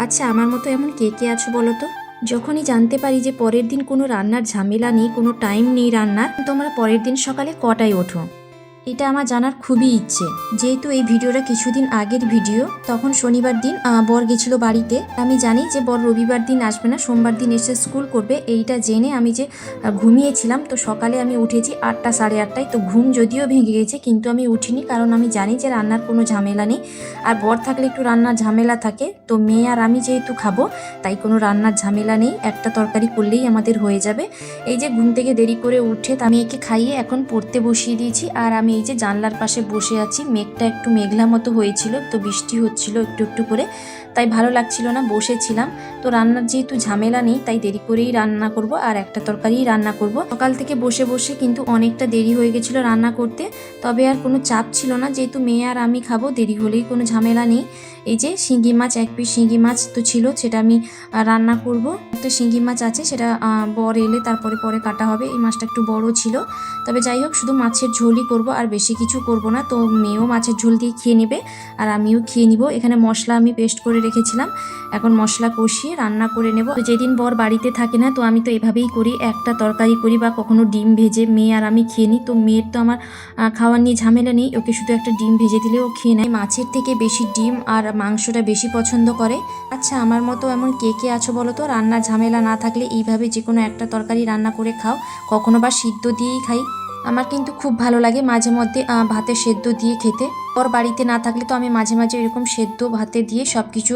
আচ্ছা, আমার মতো এমন কে কে আছো বলো তো? যখনই জানতে পারি যে পরের দিন কোনো রান্নার ঝামেলা নেই, কোনো টাইম নেই রান্নার, তোমরা পরের দিন সকালে কটায় ওঠো? এটা আমার জানার খুবই ইচ্ছে। যেহেতু এই ভিডিওটা কিছুদিন আগের ভিডিও, তখন শনিবার দিন বর গেছিল বাড়িতে। আমি জানি যে বর রবিবার দিন আসবে না, সোমবার দিন এসে স্কুল করবে। এইটা জেনে আমি যে ঘুমিয়েছিলাম, তো সকালে আমি উঠেছি 8টা সাড়ে 8টায়। তো ঘুম যদিও ভেঙে গেছে, কিন্তু আমি উঠিনি, কারণ আমি জানি যে রান্নার কোনো ঝামেলা নেই। আর বর থাকলে একটু রান্নার ঝামেলা থাকে। তো মেয়ে আর আমি যেহেতু খাবো, তাই কোনো রান্নার ঝামেলা নেই, একটা তরকারি করলেই আমাদের হয়ে যাবে। এই যে ঘুম থেকে দেরি করে উঠে মেয়েকে খাইয়ে এখন পড়তে বসিয়ে দিয়েছি। আর আমি এই যে জানলার পাশে বসে আছি। মেঘটা একটু মেঘলা মতো হয়েছিল, তো বৃষ্টি হচ্ছিল একটু একটু করে, তাই ভালো লাগছিল না, বসেছিলাম। তো রান্নার যেহেতু ঝামেলা নেই, তাই দেরি করেই রান্না করব, আর একটা তরকারিই রান্না করব। সকাল থেকে বসে বসে কিন্তু অনেকটা দেরি হয়ে গেছিলো রান্না করতে। তবে আর কোনো চাপ ছিল না, যেহেতু মেয়ে আর আমি খাবো, দেরি হলেই কোনো ঝামেলা নেই। এই যে শিঙ্গি মাছ, 1 পিস শিঙ্গি মাছ তো ছিল, সেটা আমি রান্না করব। একটা শিঙ্গি মাছ আছে, সেটা বর এলে তারপরে পরে কাটা হবে। এই মাছটা একটু বড় ছিল, তবে যাই হোক, শুধু মাছের ঝোলই করব, আর বেশি কিছু করব না। তো মেয়েও মাছের ঝোল দিয়ে খেয়ে নেবে, আর আমিও খেয়ে নিব। এখানে মশলা আমি পেস্ট করে রেখেছিলাম, এখন মশলা কষিয়ে রান্না করে নেব। তো যেদিন বর বাড়িতে থাকে না, তো আমি তো এভাবেই করি, একটা তরকারি করি বা কখনো ডিম ভেজে মেয়ে আর আমি খেয়ে নিই। তো মেয়ের তো আমার খাওয়ার নিয়ে ঝামেলা নেই, ওকে শুধু একটা ডিম ভেজে দিলে ও খেয়ে নেয়। মাছের থেকে বেশি ডিম আর মাংসটা বেশি পছন্দ করে। আচ্ছা, আমার মতো এমন কে কে আছো বলো তো? রান্নার ঝামেলা না থাকলে এইভাবে যে কোনো একটা তরকারি রান্না করে খাও, কখনো বা সিদ্ধ দিয়েই খাই। আমার কিন্তু খুব ভালো লাগে মাঝে মধ্যে ভাতে সেদ্ধ দিয়ে খেতে। ওর বাড়িতে না থাকলে তো আমি মাঝে মাঝে এরকম সেদ্ধ ভাতে দিয়ে সব কিছু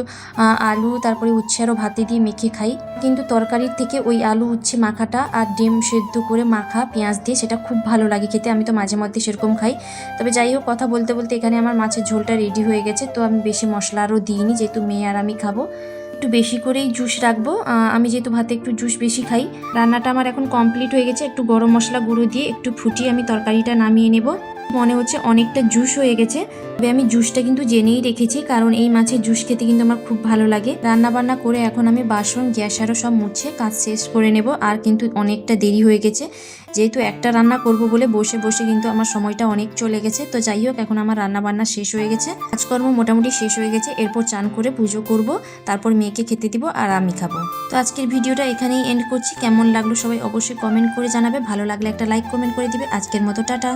আলু, তারপরে উচ্ছে আরও ভাতে দিয়ে মেখে খাই। কিন্তু তরকারির থেকে ওই আলু উচ্ছে মাখাটা আর ডিম সেদ্ধ করে মাখা পেঁয়াজ দিয়ে, সেটা খুব ভালো লাগে খেতে। আমি তো মাঝে মধ্যে সেরকম খাই। তবে যাই হোক, কথা বলতে বলতে এখানে আমার মাছের ঝোলটা রেডি হয়ে গেছে। তো আমি বেশি মশলা আরও দিইনি, যেহেতু মেয়ে আর আমি খাবো। একটু বেশি করেই জুস রাখবো, আমি যেহেতু ভাতে একটু জুস বেশি খাই। রান্নাটা আমার এখন কমপ্লিট হয়ে গেছে। একটু গরম মশলা গুঁড়ো দিয়ে একটু ফুটিয়ে আমি তরকারিটা নামিয়ে নেব। মনে হচ্ছে অনেকটা জুস হয়ে গেছে। তবে আমি জুসটা কিন্তু জেনেই রেখেছি, কারণ এই মাছের জুস খেতে কিন্তু আমার খুব ভালো লাগে। রান্না বান্না করে এখন আমি বাসন গ্যাস আরও সব মুছে কাজ শেষ করে নেব। আর কিন্তু অনেকটা দেরি হয়ে গেছে, যেহেতু একটা রান্না করব বলে বসে বসে কিন্তু আমার সময়টা অনেক চলে গেছে। তো যাই হোক, এখন আমার রান্না বান্না শেষ হয়ে গেছে, কাজকর্ম মোটামুটি শেষ হয়ে গেছে। এরপর চান করে পুজো করব, তারপর মেয়েকে খেতে দিব আর আমি খাবো। তো আজকের ভিডিওটা এখানেই এন্ড করছি। কেমন লাগলো সবাই অবশ্যই কমেন্ট করে জানাবে, ভালো লাগলে একটা লাইক কমেন্ট করে দিবে। আজকের মতো টাটা।